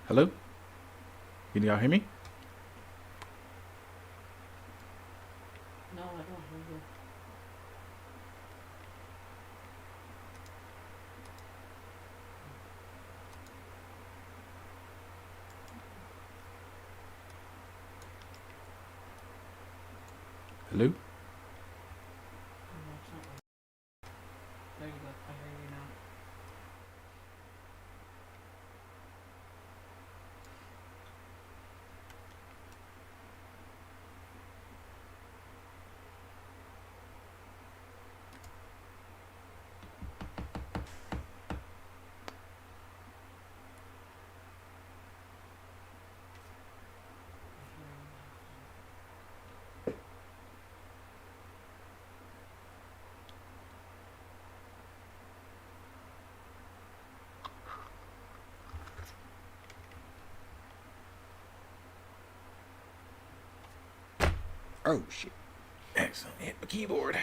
Hello? Can y'all hear me? No, I don't hear you. Hello? No, it's not working. There you go. I hear you now. I hear you Oh, shit. Excellent. Hit the keyboard.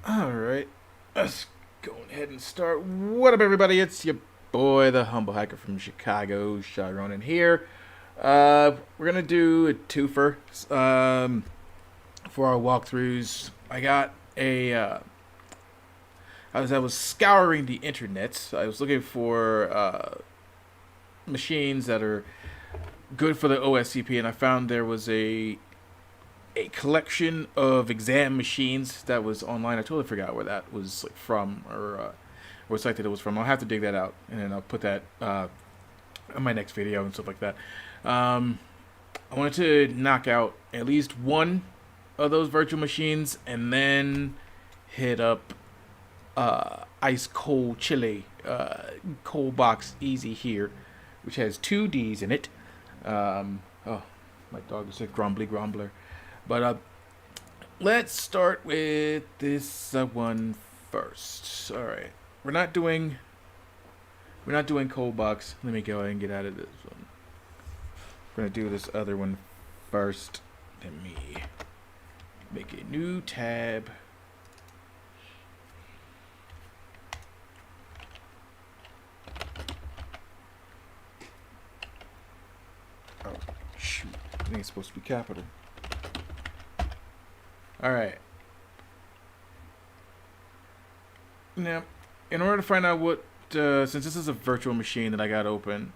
Alright. Let's go ahead and start. What up, everybody? It's your boy, the Humble Hacker from Chicago, Sharon, here. We're going to do a twofer for our walkthroughs. I was scouring the internet. I was looking for machines that are good for the OSCP, and I found there was a collection of exam machines that was online. I totally forgot where that was like from, or what site that it was from. I'll have to dig that out, and then I'll put that in my next video and stuff like that. I wanted to knock out at least one of those virtual machines, and then hit up ice cold chili cold box easy here, which has two D's in it. Oh, my dog is a grumbly grumbler. But let's start with this one first. All right, we're not doing cold box. Let me go ahead and get out of this one. We're gonna do this other one first. Let me make a new tab. Oh shoot! I think it's supposed to be capital. Alright. Now, in order to find out what, since this is a virtual machine that I got open,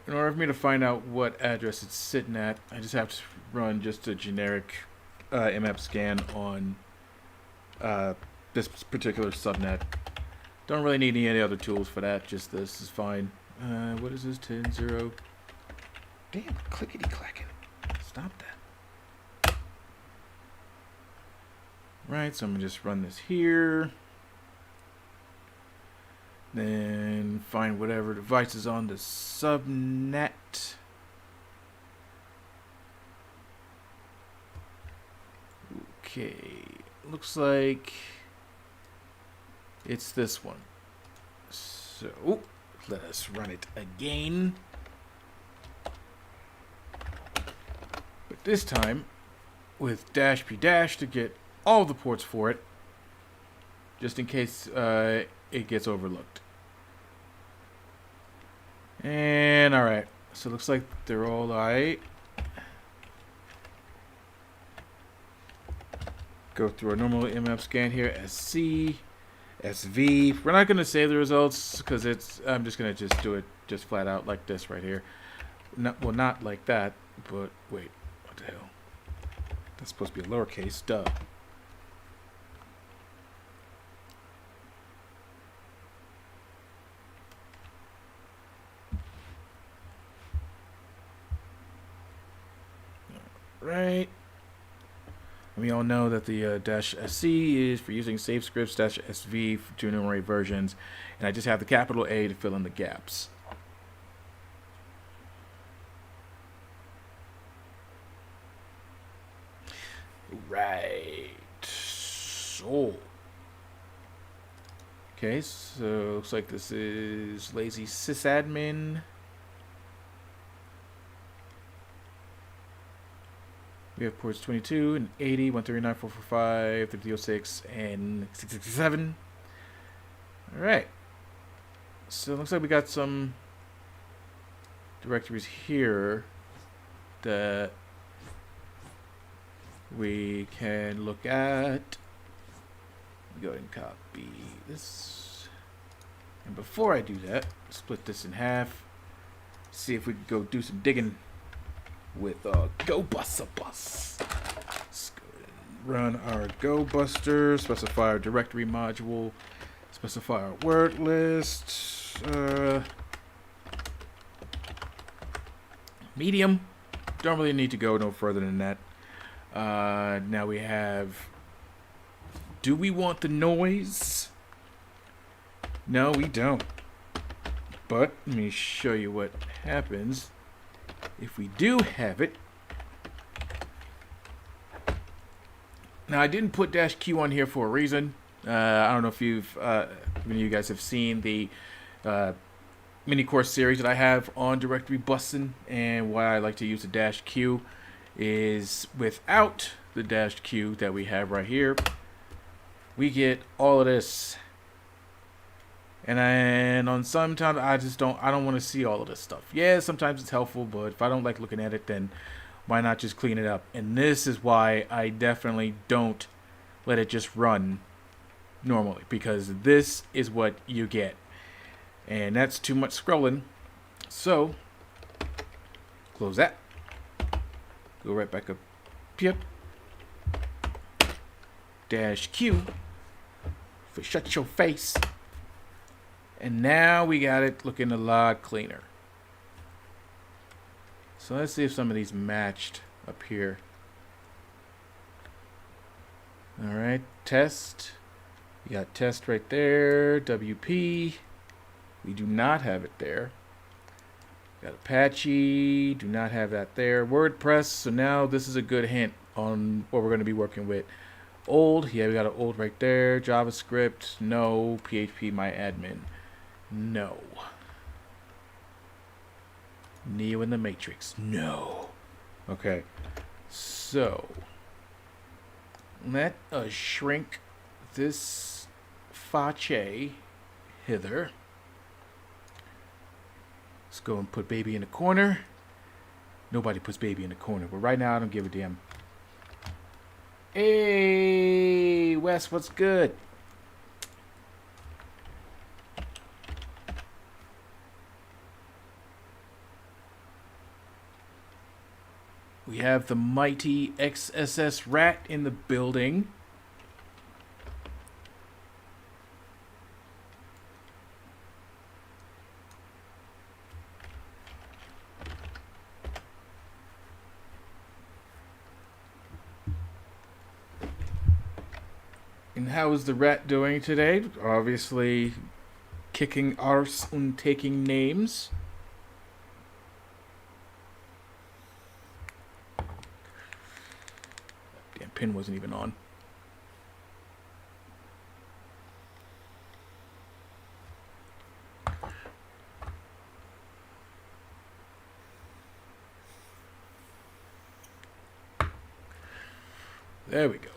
in order for me to find out what address it's sitting at, I just have to run just a generic mmap scan on this particular subnet. Don't really need any other tools for that, just this is fine. What is this? 10.0. Damn, clickety clacking. Stop that. Right, so I'm gonna just run this here. Then find whatever device is on the subnet. Okay, looks like it's this one. So let us run it again. But this time with dash p dash to get all the ports for it, just in case it gets overlooked. And alright, so it looks like they're all alright. go through our normal map scan here. SC, SV. We're not going to save the results because I'm just going to just do it just flat out like this right here. Well, not like that, but wait, what the hell? That's supposed to be a lowercase, duh. Right. We all know that the -SC is for using save scripts, -SV to enumerate versions, and I just have the capital A to fill in the gaps. Right. So. Okay, so looks like this is lazy sysadmin. We have ports 22 and 80, 139, 445, 306, and 667. Alright. So it looks like we got some directories here that we can look at. Go ahead and copy this. And before I do that, split this in half. See if we can go do some digging with Go Buster Bus. Let's go ahead and run our Go Buster, specify our directory module, specify our word list, medium. Don't really need to go no further than that. Now we have, do we want the noise? No, we don't. But let me show you what happens if we do have it. Now I didn't put -Q on here for a reason. I don't know if many of you guys have seen the mini course series that I have on directory busting, and why I like to use the -Q is without the -Q that we have right here, we get all of this. And on sometimes I don't want to see all of this stuff. Yeah, sometimes it's helpful, but if I don't like looking at it, then why not just clean it up? And this is why I definitely don't let it just run normally, because this is what you get. And that's too much scrolling. So close that. Go right back up. Yep. -Q for shut your face. And now we got it looking a lot cleaner. So let's see if some of these matched up here. Alright, test. You got test right there. WP. We do not have it there. Got Apache. Do not have that there. WordPress. So now this is a good hint on what we're going to be working with. Old. Yeah, we got an old right there. JavaScript. No. PHP my admin. No. Neo in the Matrix. No. Okay. So let us shrink this face hither. Let's go and put baby in the corner. Nobody puts baby in the corner, but right now I don't give a damn. Hey, Wes, what's good? We have the mighty XSS rat in the building. And how is the rat doing today? Obviously kicking arse and taking names. Pin wasn't even on. There we go.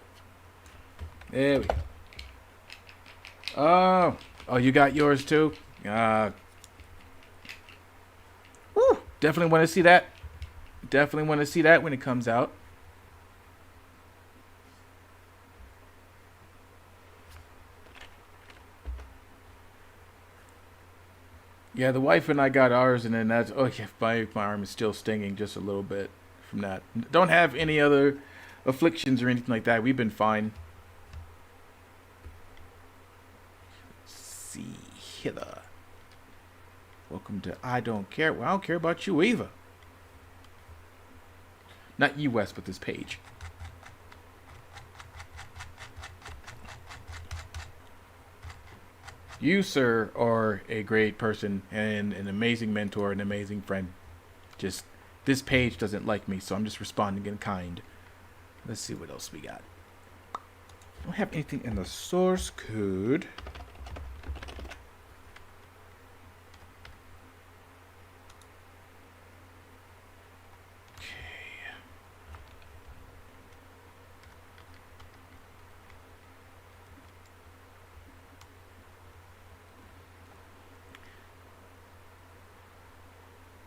There we go. Oh, you got yours too? Woo, definitely want to see that. Definitely want to see that when it comes out. Yeah, the wife and I got ours, and then that's oh yeah, my arm is still stinging just a little bit from that. Don't have any other afflictions or anything like that. We've been fine. See hither. Welcome to I don't care. Well, I don't care about you either. Not U.S., but this page. You, sir, are a great person and an amazing mentor, an amazing friend. Just this page doesn't like me, so I'm just responding in kind. Let's see what else we got. Don't have anything in the source code.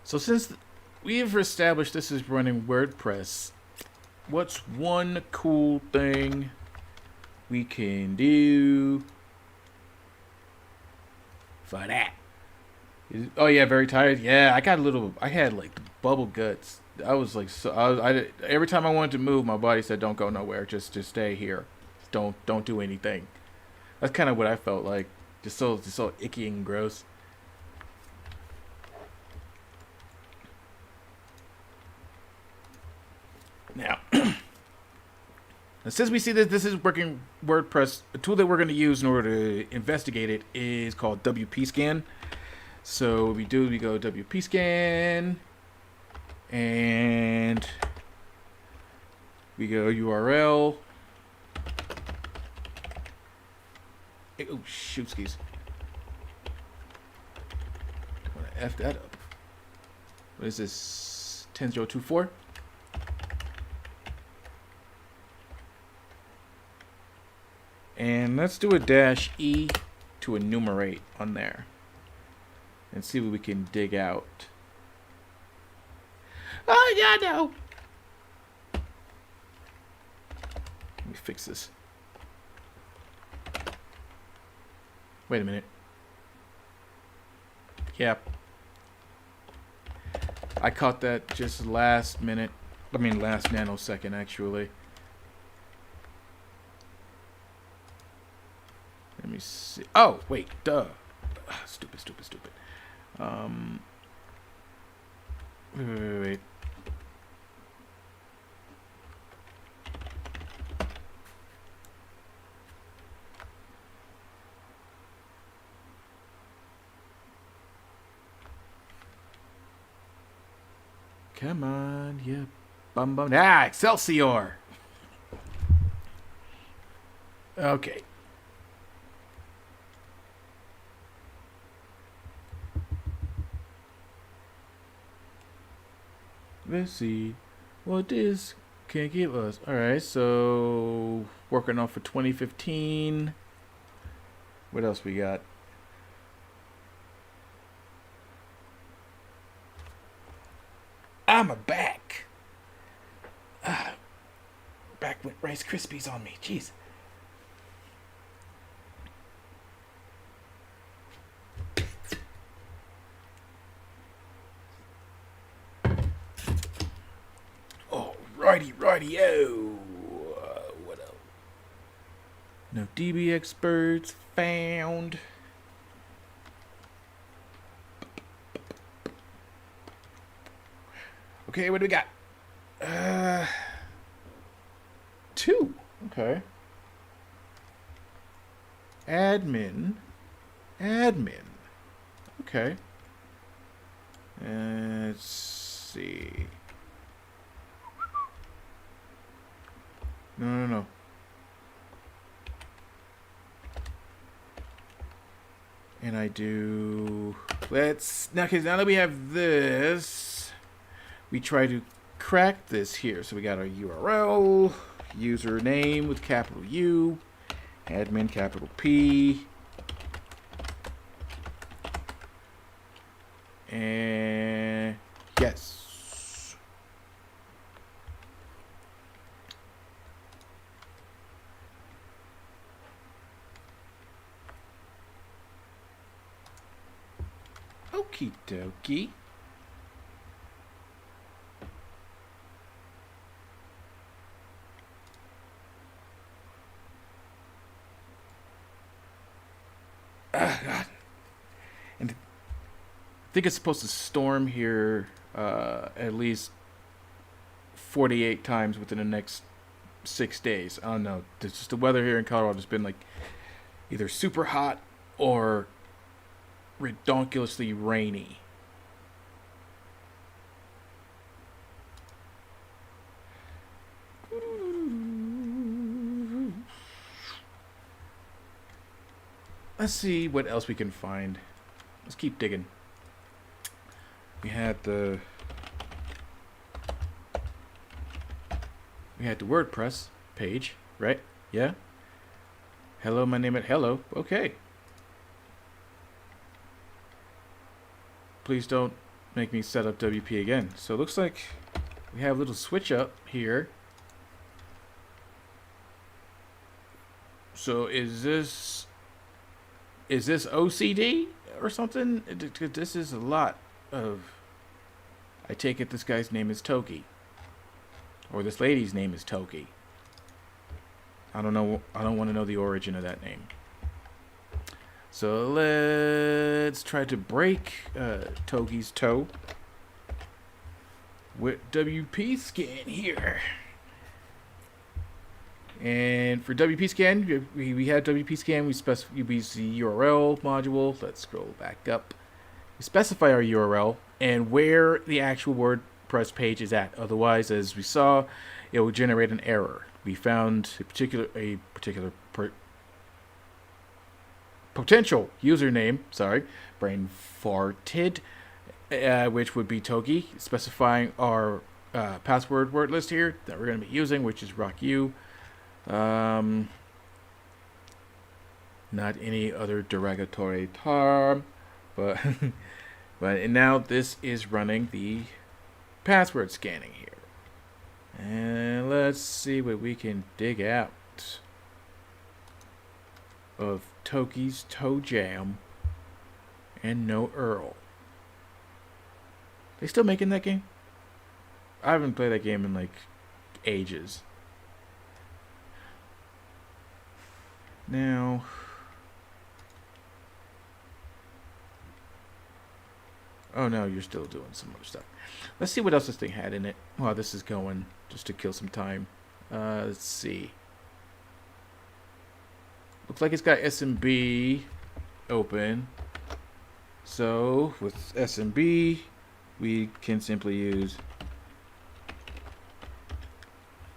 So since we've established this is running WordPress, what's one cool thing we can do for that? Oh yeah, very tired. Yeah, I got a little. I had like bubble guts. I was like, so every time I wanted to move, my body said, "Don't go nowhere. Just stay here. Don't do anything." That's kind of what I felt like. Just so icky and gross. Now, since we see that this is working WordPress, a tool that we're going to use in order to investigate it is called WP Scan. So what we do, we go WP Scan, and we go URL. Oh shoot, skis! I'm gonna F that up. What is this? 10024. And let's do a -E to enumerate on there. And see what we can dig out. Oh, yeah, no. Let me fix this. Wait a minute. Yep. I caught that just last minute. I mean, last nanosecond, actually. Let me see. Oh, wait. Duh. Stupid. Wait. Come on, yeah. Bum. Ah, Excelsior! Okay. Let's see what this can give us. Alright, so working off for 2015. What else we got? I'm a back. Back with Rice Krispies on me. Jeez. Righty-o. What else? No DB experts found. Okay, what do we got? 2. Okay. Admin. Okay. Let's see. No. And I do. Let's now, because now that we have this, we try to crack this here. So we got our URL, username with capital U, admin capital P, and yes. Okie dokie. Ah, God. And I think it's supposed to storm here at least 48 times within the next 6 days. I don't know. It's just the weather here in Colorado has been like either super hot or redonkulously rainy. Let's see what else we can find. Let's keep digging. We had the WordPress page, right? Yeah. Hello, my name at hello. Okay. Please don't make me set up WP again. So it looks like we have a little switch up here. So is this OCD or something? This is a lot of. I take it this guy's name is Toki, or this lady's name is Toki. I don't know. I don't want to know the origin of that name. So let's try to break Toki's toe with WP scan here. And for WP scan, we had WP scan. We use the URL module. Let's scroll back up. We specify our URL and where the actual WordPress page is at. Otherwise, as we saw, it will generate an error. We found a particular potential username. Sorry, brain farted. Which would be Toki, specifying our password word list here that we're going to be using, which is RockU. Not any other derogatory term, but but now this is running the password scanning here. And let's see what we can dig out of Toki's Toe Jam and No Earl. They still making that game? I haven't played that game in like ages. Now, oh no, you're still doing some other stuff. Let's see what else this thing had in it while this is going, just to kill some time. Let's see. Looks like it's got SMB open. So with SMB, we can simply use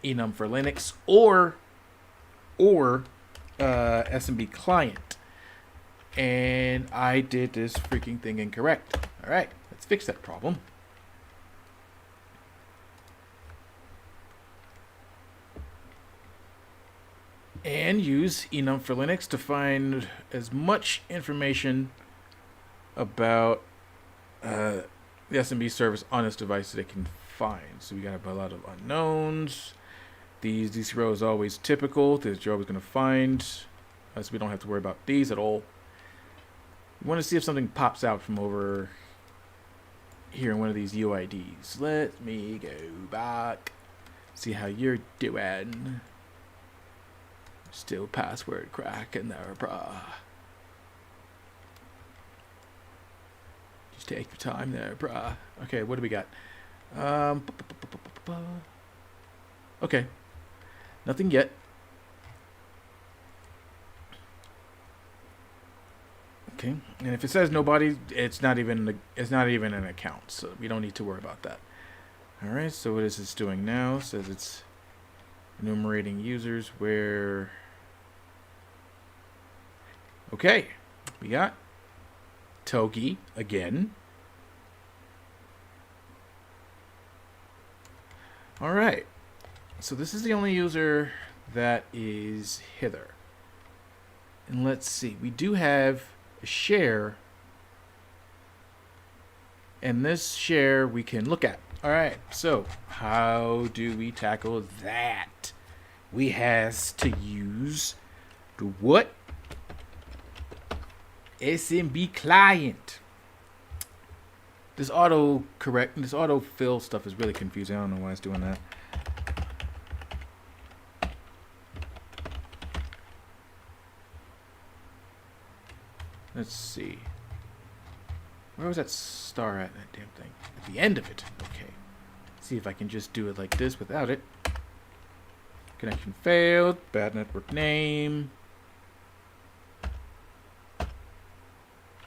enum for Linux or SMB client. And I did this freaking thing incorrect. All right, let's fix that problem. And use enum for Linux to find as much information about the SMB service on this device that it can find. So we got a lot of unknowns. These rows are always typical. You're always going to find. So we don't have to worry about these at all. We want to see if something pops out from over here in one of these UIDs. Let me go back. See how you're doing. Still password cracking there, brah. Just take your time there, brah. Okay, what do we got? Okay. Nothing yet. Okay, and if it says nobody, it's not even an account, so we don't need to worry about that. All right, so what is this doing now? It says it's enumerating users where. Okay, we got Toki again. All right. So this is the only user that is hither. And let's see. We do have a share. And this share we can look at. All right. So how do we tackle that? We has to use the what? SMB client. This auto correct, this auto fill stuff is really confusing. I don't know why it's doing that. Let's see. Where was that star at? That damn thing. At the end of it. Okay. Let's see if I can just do it like this without it. Connection failed. Bad network name.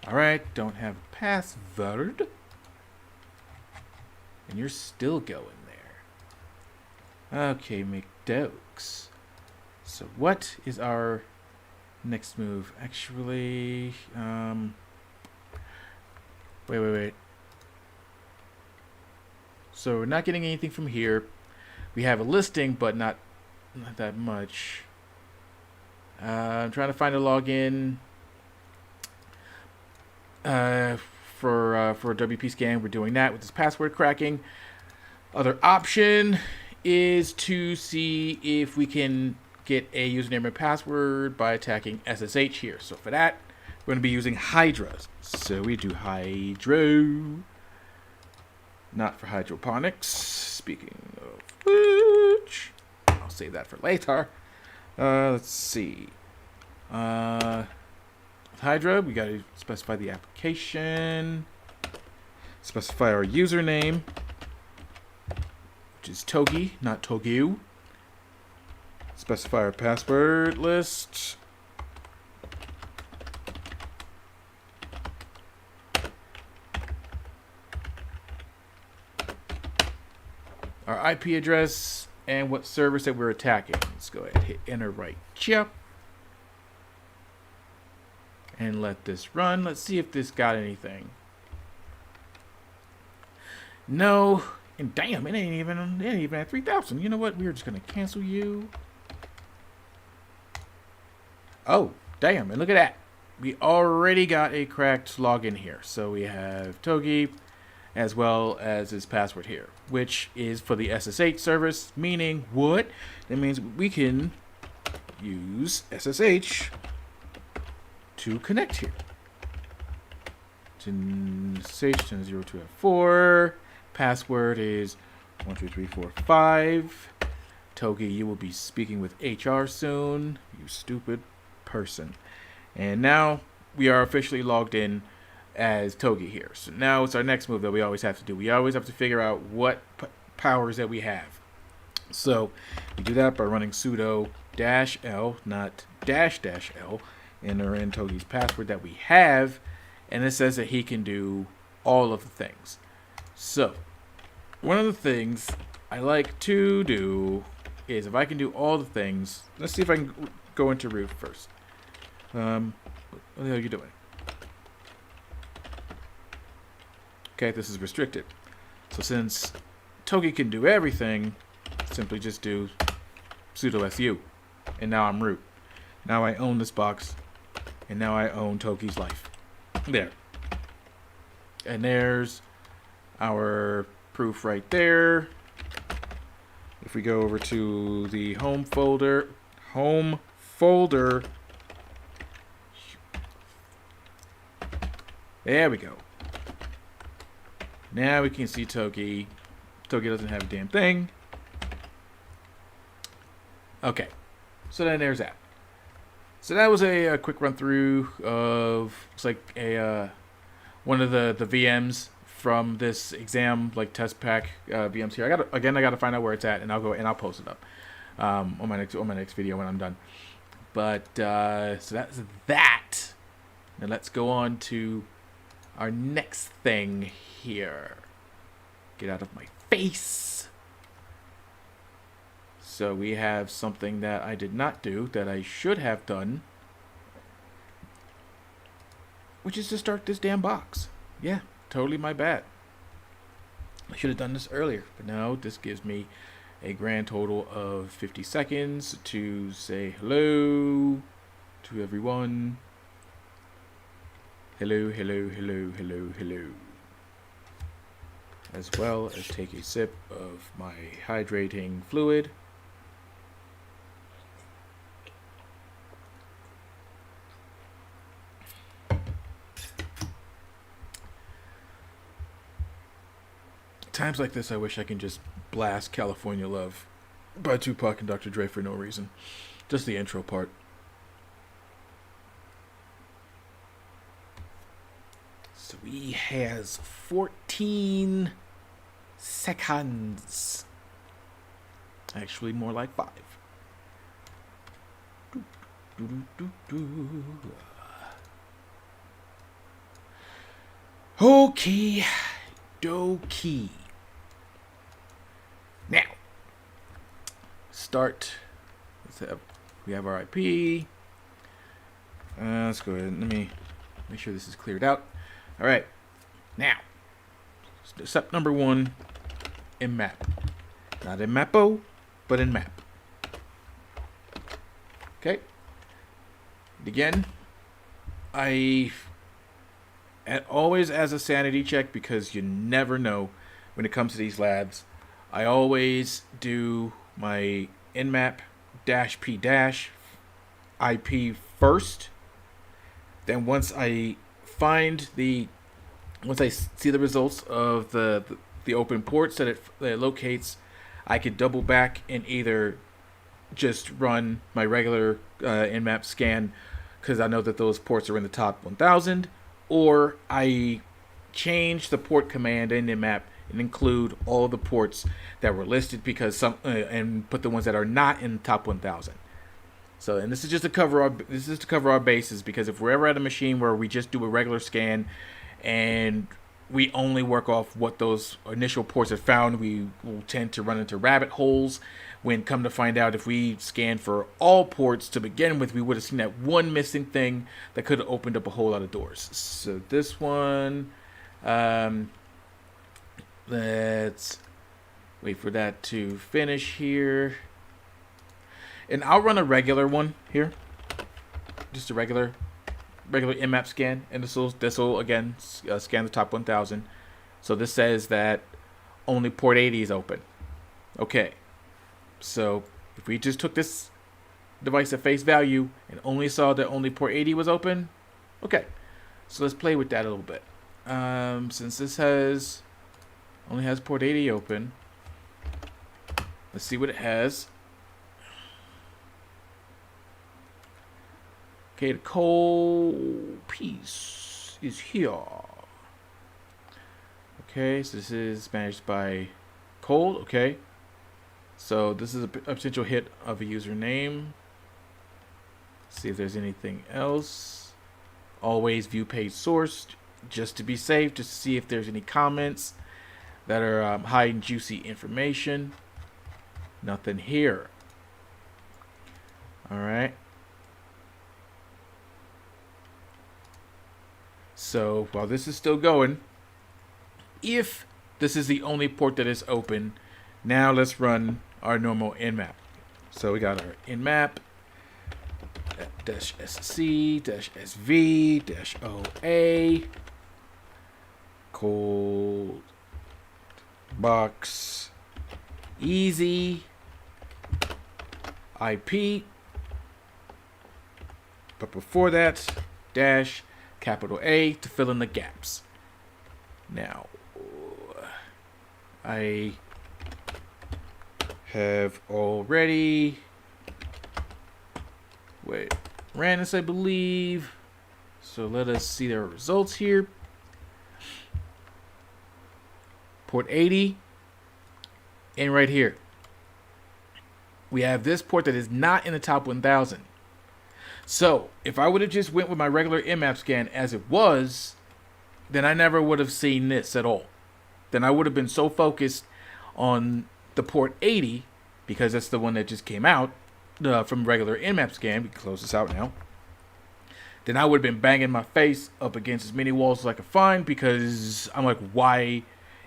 Alright, don't have password. And you're still going there. Okay, McDokes. So what is our next move? Actually, wait. So we're not getting anything from here. We have a listing, but not that much. I'm trying to find a login. For WP scan, we're doing that with this password cracking. Other option is to see if we can get a username and password by attacking SSH here. So for that, we're going to be using Hydra. So we do Hydro, not for hydroponics. Speaking of which, I'll save that for later. Let's see. Hydra, we got to specify the application, specify our username, which is Togi, not Togu. Specify our password list. Our IP address and what service that we're attacking. Let's go ahead and hit enter right here. And let this run. Let's see if this got anything. No. And damn, it ain't even at 3,000. You know what? We're just gonna cancel you. Oh, damn, and look at that. We already got a cracked login here. So we have Togi as well as his password here, which is for the SSH service, meaning what? That means we can use SSH to connect here. SSH 1002F4. Password is 12345. Togi, you will be speaking with HR soon. You stupid person. And now we are officially logged in as Togi here. So now it's our next move that we always have to do. We always have to figure out what powers that we have. So we do that by running sudo -l, not -l. Enter in Togi's password that we have, and it says that he can do all of the things. So one of the things I like to do is if I can do all the things, let's see if I can go into root first. What the hell are you doing? Okay, this is restricted. So since Togi can do everything, simply just do sudo su. And now I'm root. Now I own this box. And now I own Togi's life. There. And there's our proof right there. If we go over to the home folder. There we go. Now we can see Togi. Togi doesn't have a damn thing. Okay. So then there's that. So that was a quick run through of looks like a one of the VMs from this exam like test pack VMs here. I gotta find out where it's at, and I'll post it up on my next video when I'm done. But so that's that. Now let's go on to our next thing here. Get out of my face. So we have something that I did not do that I should have done, which is to start this damn box. Yeah, totally my bad. I should have done this earlier, but no, this gives me a grand total of 50 seconds to say hello to everyone. Hello, hello, hello, hello, hello. As well as take a sip of my hydrating fluid. Times like this, I wish I can just blast California Love by Tupac and Dr. Dre for no reason. Just the intro part. So he has 14 seconds. Actually, more like 5. Okay, dokie. Now, start. We have our IP. Let's go ahead and let me make sure this is cleared out. All right. Now, step number 1 in map. Not in Mapo, but in map. Okay. Again, always as a sanity check, because you never know when it comes to these labs, I always do my nmap -p IP first. Then once I see the results of the open ports that it locates, I could double back and either just run my regular nmap scan, because I know that those ports are in the top 1000, or I change the port command in nmap and include all of the ports that were listed, because and put the ones that are not in the top 1000. So, and this is just to cover our bases, because if we're ever at a machine where we just do a regular scan and we only work off what those initial ports have found, we will tend to run into rabbit holes. When come to find out, if we scanned for all ports to begin with, we would have seen that one missing thing that could have opened up a whole lot of doors. So this one, let's wait for that to finish here. And I'll run a regular one here. Just a regular nmap scan. And this will again scan the top 1000. So this says that only port 80 is open. Okay. So if we just took this device at face value and only saw that only port 80 was open, okay. So let's play with that a little bit. Since this only has port 80 open, let's see what it has. Okay, the coal piece is here. Okay, so this is managed by coal. Okay. So this is a potential hit of a username. See if there's anything else. Always view page source, just to be safe, just to see if there's any comments that are hiding juicy information. Nothing here. All right. So while this is still going, if this is the only port that is open, now let's run our normal nmap. So we got our nmap -sc -sv -oa cold box easy IP. But before that, dash capital A to fill in the gaps. Now, I have already ran this, I believe. So let us see their results here. Port 80, and right here we have this port that is not in the top 1000. So if I would have just went with my regular nmap scan as it was, then I never would have seen this at all. Then I would have been so focused on the port 80, because that's the one that just came out from regular nmap scan. We can close this out now. Then I would have been banging my face up against as many walls as I could find, because I'm like, why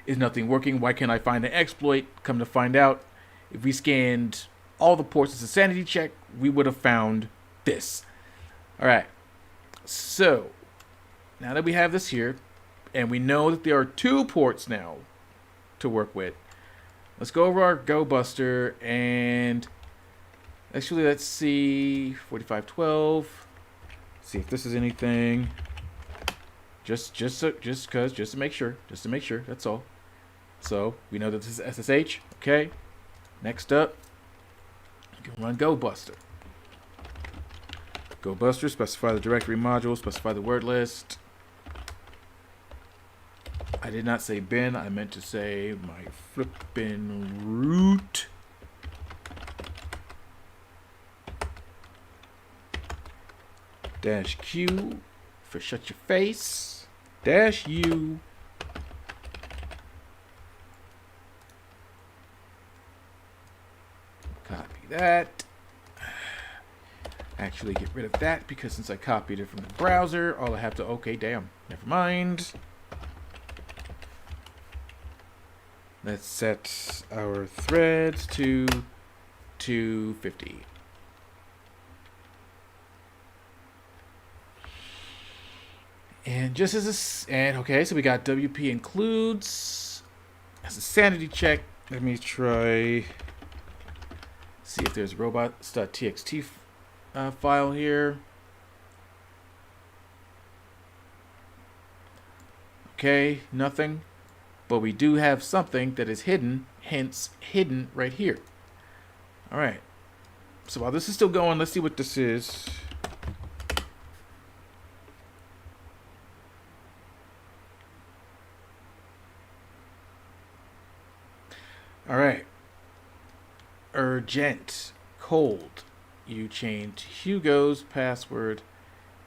is nothing working? Why can't I find an exploit? Come to find out, if we scanned all the ports as a sanity check, we would have found this. All right. So now that we have this here, and we know that there are 2 ports now to work with, let's go over our Go Buster, and actually let's see 4512. See if this is anything. Just to make sure. That's all. So we know that this is SSH. Okay. Next up, you can run GoBuster. GoBuster, specify the directory module, specify the word list. I did not say bin, I meant to say my flippin' root. Dash Q for shut your face. Dash U. Copy that. Actually get rid of that because since I copied it from the browser, all I have to, okay, damn, never mind. Let's set our threads to 250. And just as okay, so we got WP includes as a sanity check. Let me try see if there's robots.txt file here. Okay, nothing. But we do have something that is hidden, hence hidden right here. All right. So while this is still going, let's see what this is. All right. Urgent. Cold. You change Hugo's password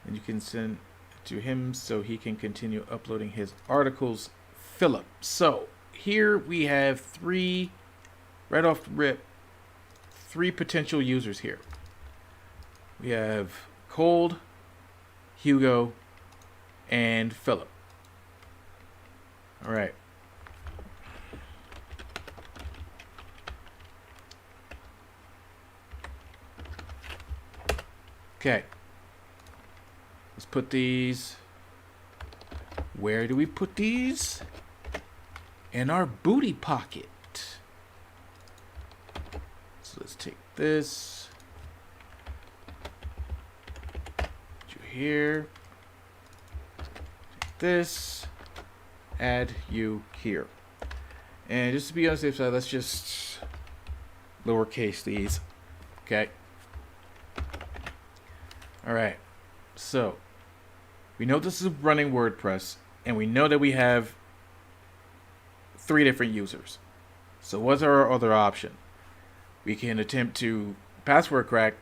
and you can send it to him so he can continue uploading his articles. Philip. So here we have three, right off the rip, three potential users here. We have Cold, Hugo, and Philip. All right. Okay. Let's put these. Where do we put these? In our booty pocket. So let's take this. Put you here. Take this. Add you here. And just to be on the safe side, let's just lowercase these. Okay. Alright, so we know this is running WordPress, and we know that we have three different users. So what's our other option? We can attempt to password crack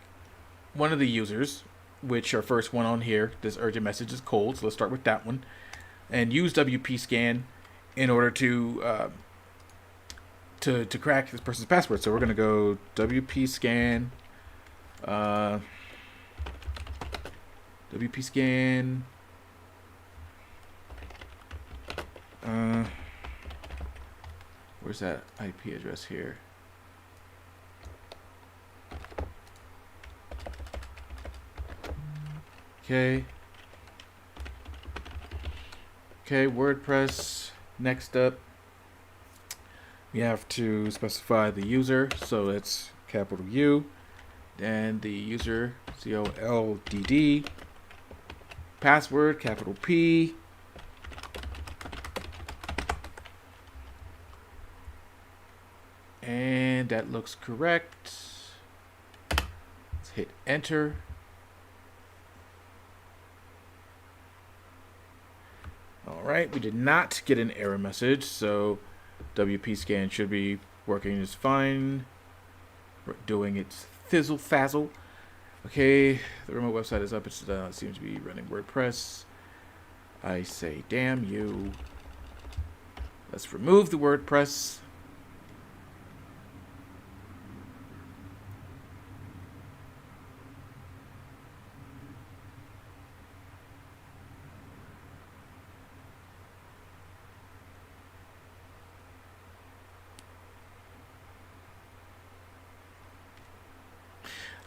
one of the users, which our first one on here, this urgent message is Cold, so let's start with that one, and use WP scan in order to crack this person's password. So we're going to go WP scan. WP scan. Where's that IP address here? Okay. Okay, WordPress. Next up, we have to specify the user. So it's capital U. And the user, COLDD. Password, capital P. And that looks correct. Let's hit enter. All right, we did not get an error message, so WP scan should be working just fine. We're doing its fizzle fazzle. Okay, the remote website is up. It seems to be running WordPress. I say, damn you. Let's remove the WordPress.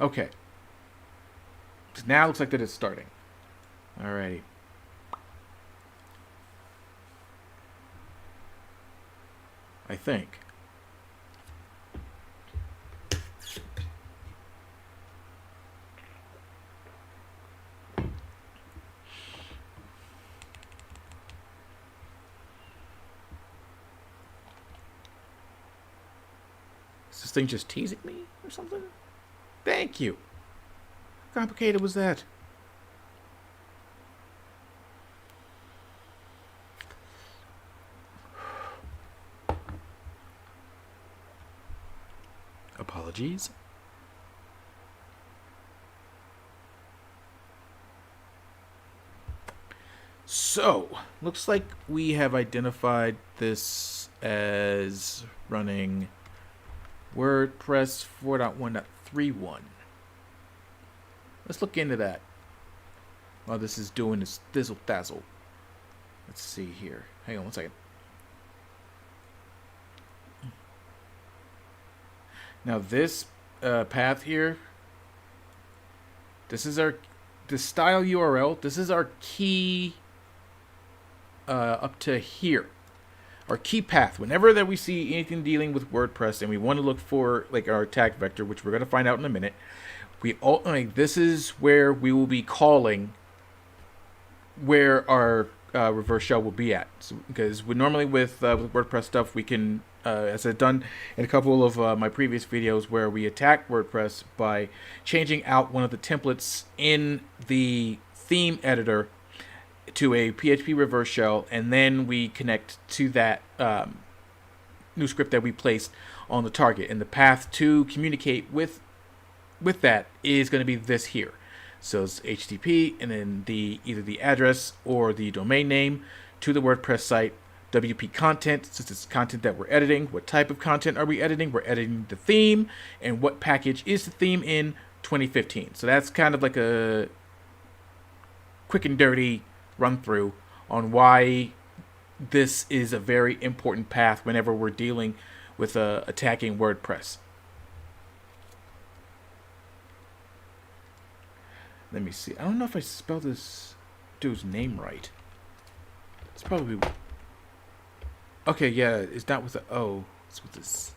Okay. So now it looks like that it's starting. Alrighty. I think. this thing just teasing me or something? Thank you. How complicated was that? Apologies. So, looks like we have identified this as running WordPress 4.1.31. Let's look into that while this is doing this thizzle dazzle. Let's see here. Hang on one second. Now this path here, this is the style URL. This is our key up to here. Our key path. Whenever that we see anything dealing with WordPress and we want to look for like our tag vector, which we're going to find out in a minute, this is where we will be calling where our reverse shell will be at. So, because we normally with WordPress stuff, we can, as I've done in a couple of my previous videos, where we attack WordPress by changing out one of the templates in the theme editor to a PHP reverse shell, and then we connect to that new script that we placed on the target. And the path to communicate with that is going to be this here. So it's HTTP and then either the address or the domain name to the WordPress site. WP content, since it's content that we're editing. What type of content are we editing? We're editing the theme, and what package is the theme in 2015. So that's kind of like a quick and dirty run through on why this is a very important path whenever we're dealing with attacking WordPress. Let me see. I don't know if I spelled this dude's name right. It's probably... Okay, yeah, it's not with the O. It's with this...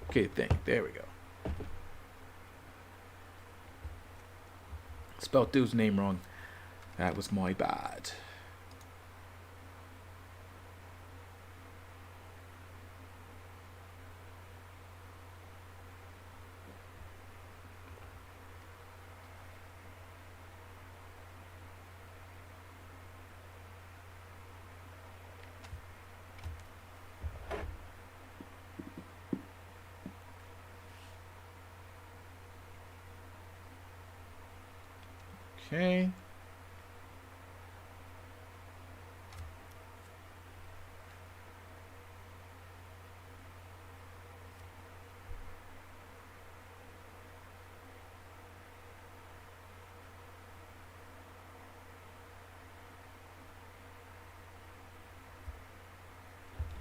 Okay, there we go. Spelled dude's name wrong. That was my bad. Okay.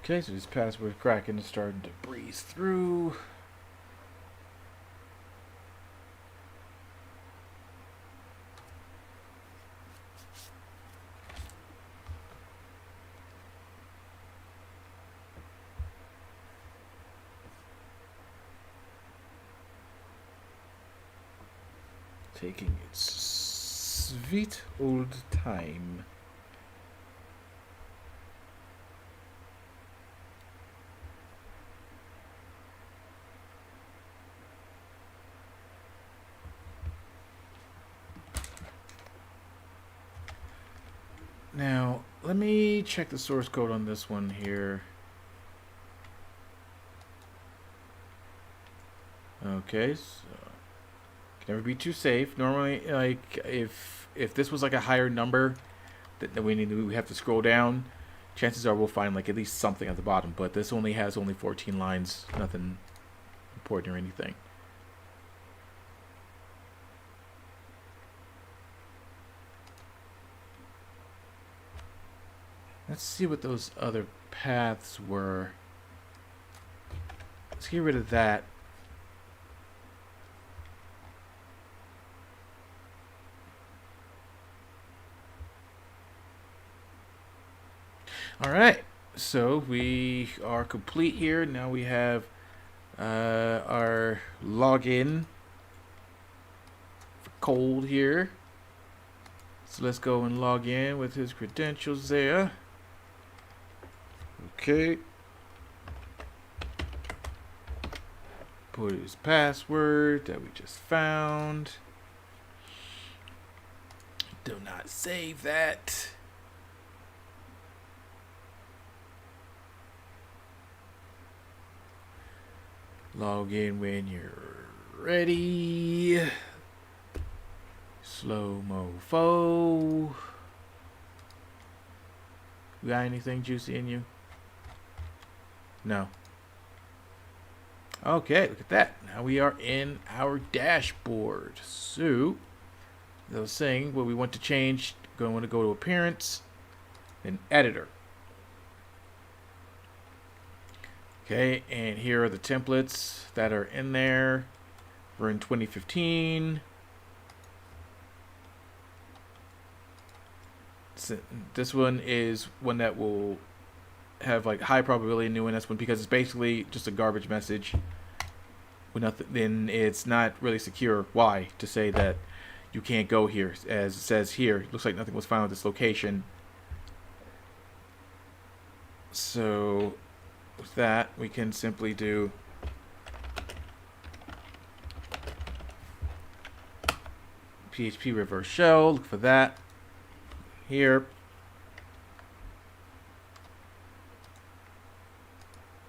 Okay, so this password cracking is starting to breeze through. Taking its sweet old time. Now, let me check the source code on this one here. Okay, so can never be too safe. Normally, like if this was like a higher number that we have to scroll down, chances are we'll find like at least something at the bottom. But this has only 14 lines, nothing important or anything. Let's see what those other paths were. Let's get rid of that. Alright, so we are complete here. Now we have our login for Cold here. So let's go and log in with his credentials there. Okay. Put his password that we just found. Do not save that. Log in when you're ready. Slow mofo. You got anything juicy in you? No. Okay, look at that. Now we are in our dashboard. So, as I was saying, what we want to change, going to go to Appearance, then Editor. Okay, and here are the templates that are in there. We're in 2015. So this one is one that will have like high probability new, and that's one because it's basically just a garbage message with nothing. Then it's not really secure. Why? To say that you can't go here, as it says here. It looks like nothing was found at this location. So with that, we can simply do PHP reverse shell. Look for that here.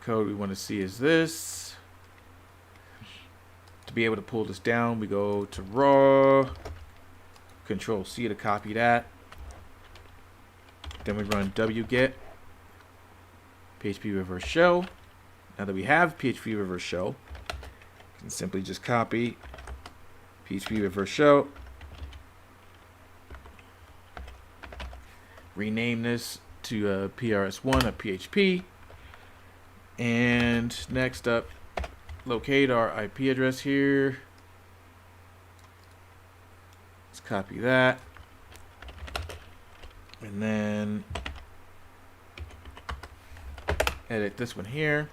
Code we want to see is this. To be able to pull this down, we go to raw, Control C to copy that. Then we run wget PHP reverse shell. Now that we have PHP reverse shell, we can simply just copy PHP reverse shell, rename this to PRS1.php, and next up, locate our IP address here. Let's copy that, and then edit this one here.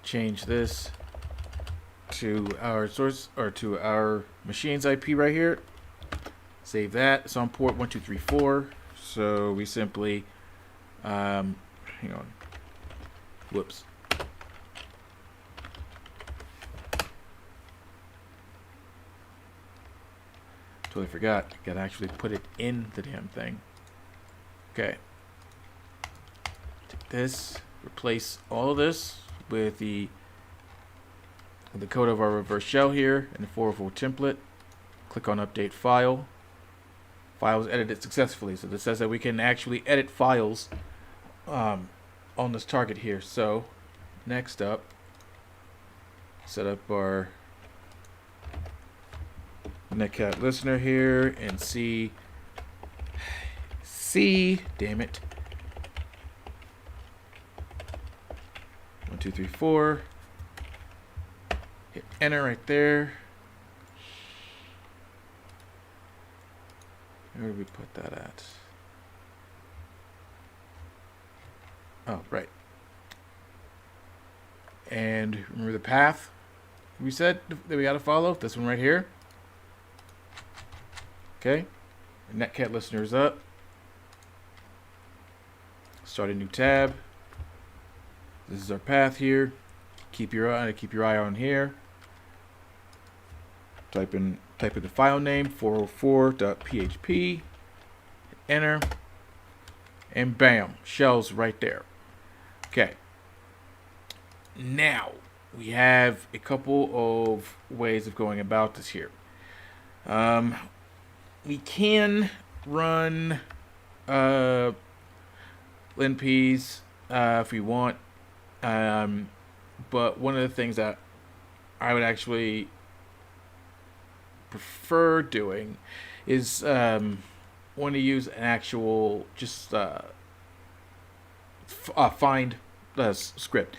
Change this to our source, or to our machine's IP right here. Save that. It's on port 1234. So we simply, hang on. Whoops. Totally forgot. Gotta actually put it in the damn thing. Okay. Take this, replace all of this with the code of our reverse shell here and the 404 template. Click on update file. File was edited successfully. So this says that we can actually edit files on this target here. So next up, set up our Netcat listener here and see, damn it. 1, 2, 3, 4. Hit enter right there. Where did we put that at? Oh, right. And remember the path we said that we got to follow? This one right here. Okay. Netcat listener is up. Start a new tab. This is our path here. Keep your eye on here. Type in the file name 404.php. Enter. And bam, shell's right there. Okay. Now we have a couple of ways of going about this here. We can run linps if we want, but one of the things that I would actually prefer doing is want to use an actual just find script.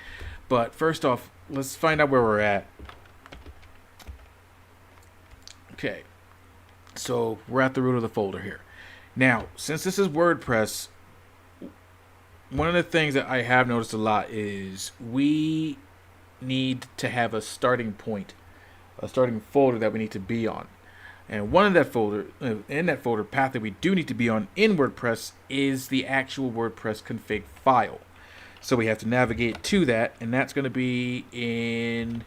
But first off, let's find out where we're at. Okay, so we're at the root of the folder here. Now, since this is WordPress, one of the things that I have noticed a lot is we need to have a starting point, a starting folder that we need to be on. And one of that folder, in that folder path that we do need to be on in WordPress is the actual WordPress config file. So we have to navigate to that, and that's going to be in,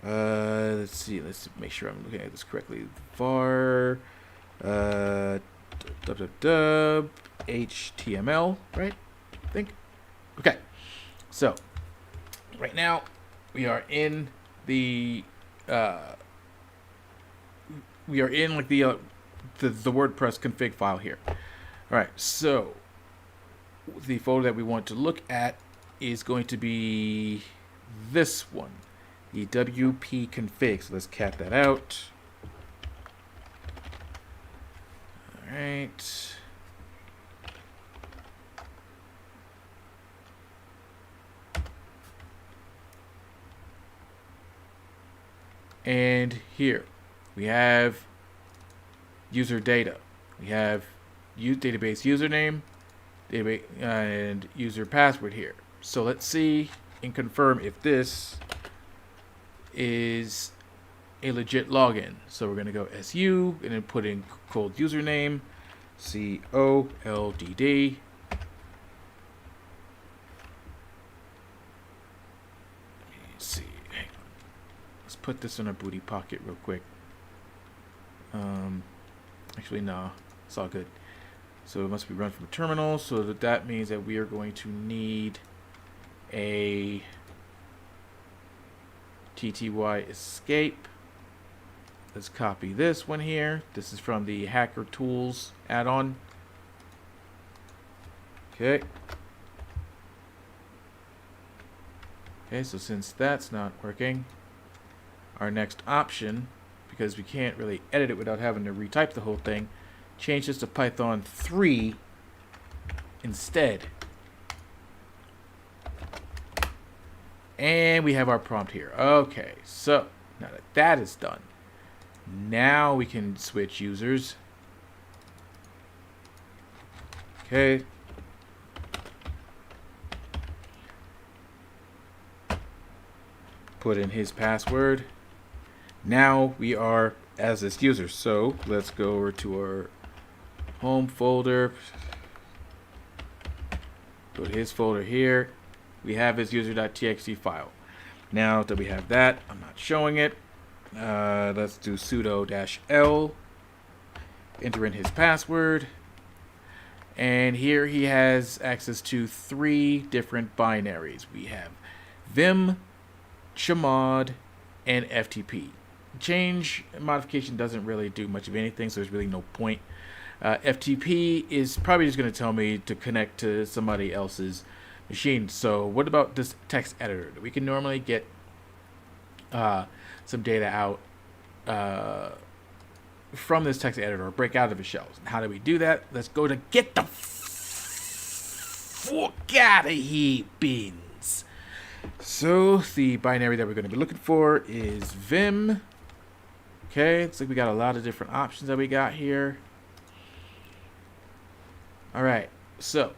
let's see, let's make sure I'm looking at this correctly. Var, HTML, right? I think. Okay. So right now we are in the like the WordPress config file here. All right, so the folder that we want to look at is going to be this one, the WP config. So let's cat that out. All right. And here we have user data. We have database username, database and user password here. So let's see and confirm if this is a legit login. So we're going to go SU and then put in cold username, COLDD. Let's see. Let's put this in a booty pocket real quick. Actually, no, it's all good. So it must be run from a terminal. So that means that we are going to need a TTY escape. Let's copy this one here. This is from the Hacker Tools add-on. Okay. Okay, so since that's not working, our next option, because we can't really edit it without having to retype the whole thing, change this to Python 3 instead. And we have our prompt here. Okay, so now that that is done, now we can switch users. Okay. Put in his password. Now we are as this user. So let's go over to our home folder. Go to his folder here. We have his user.txt file. Now that we have that, I'm not showing it. Let's do sudo-l. Enter in his password. And here he has access to 3 different binaries. We have Vim, chmod, and FTP. Change modification doesn't really do much of anything, so there's really no point. FTP is probably just going to tell me to connect to somebody else's machine. So what about this text editor? We can normally get some data out from this text editor or break out of the shells. And how do we do that? Let's go to get the fuck out of here, bins. So the binary that we're going to be looking for is Vim. Okay, looks like we got a lot of different options that we got here. All right, so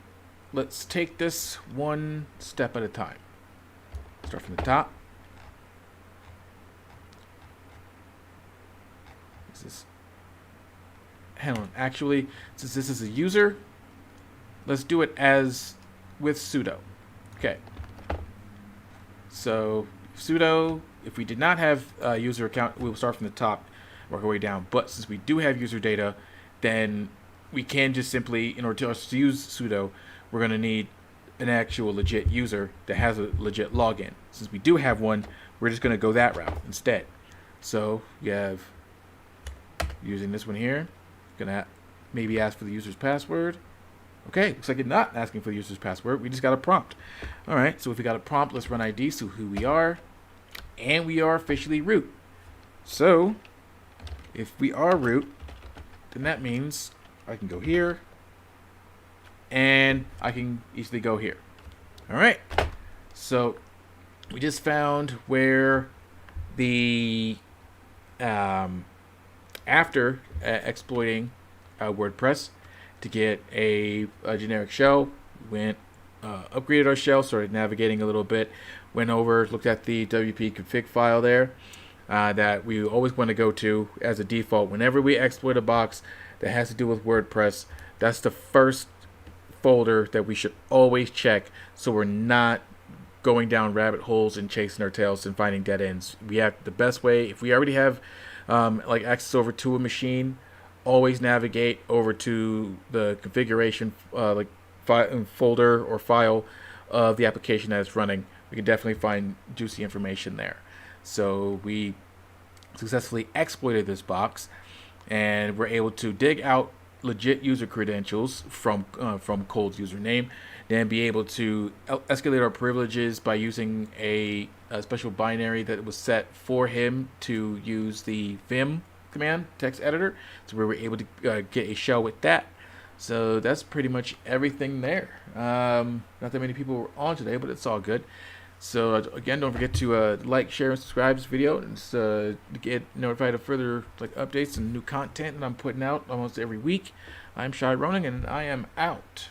let's take this one step at a time. Start from the top. Is this? Hang on. Actually, since this is a user, let's do it as with sudo. Okay. So sudo, if we did not have a user account, we'll start from the top, work our way down. But since we do have user data, then we can just simply, in order to use sudo, we're going to need an actual legit user that has a legit login. Since we do have one, we're just going to go that route instead. So you have using this one here, gonna maybe ask for the user's password. Okay, looks like it's not asking for the user's password. We just got a prompt. All right, so if we got a prompt, let's run ID, so who we are, and we are officially root. So if we are root, then that means I can go here, and I can easily go here. All right, so we just found where the after exploiting WordPress to get a generic shell, went upgraded our shell, started navigating a little bit, went over, looked at the WP config file there, that we always want to go to as a default whenever we exploit a box that has to do with WordPress. That's the first folder that we should always check, so we're not going down rabbit holes and chasing our tails and finding dead ends. We have the best way, if we already have like access over to a machine, always navigate over to the configuration folder or file of the application that it's running. We can definitely find juicy information there. So we successfully exploited this box, and we're able to dig out legit user credentials from Cold's username, then be able to escalate our privileges by using a special binary that was set for him to use the vim command text editor. So we were able to get a shell with that. So that's pretty much everything there. Not that many people were on today, but it's all good. So again, don't forget to like, share, and subscribe to this video, and to get notified of further updates and new content that I'm putting out almost every week. I'm Shai Roning, and I am out.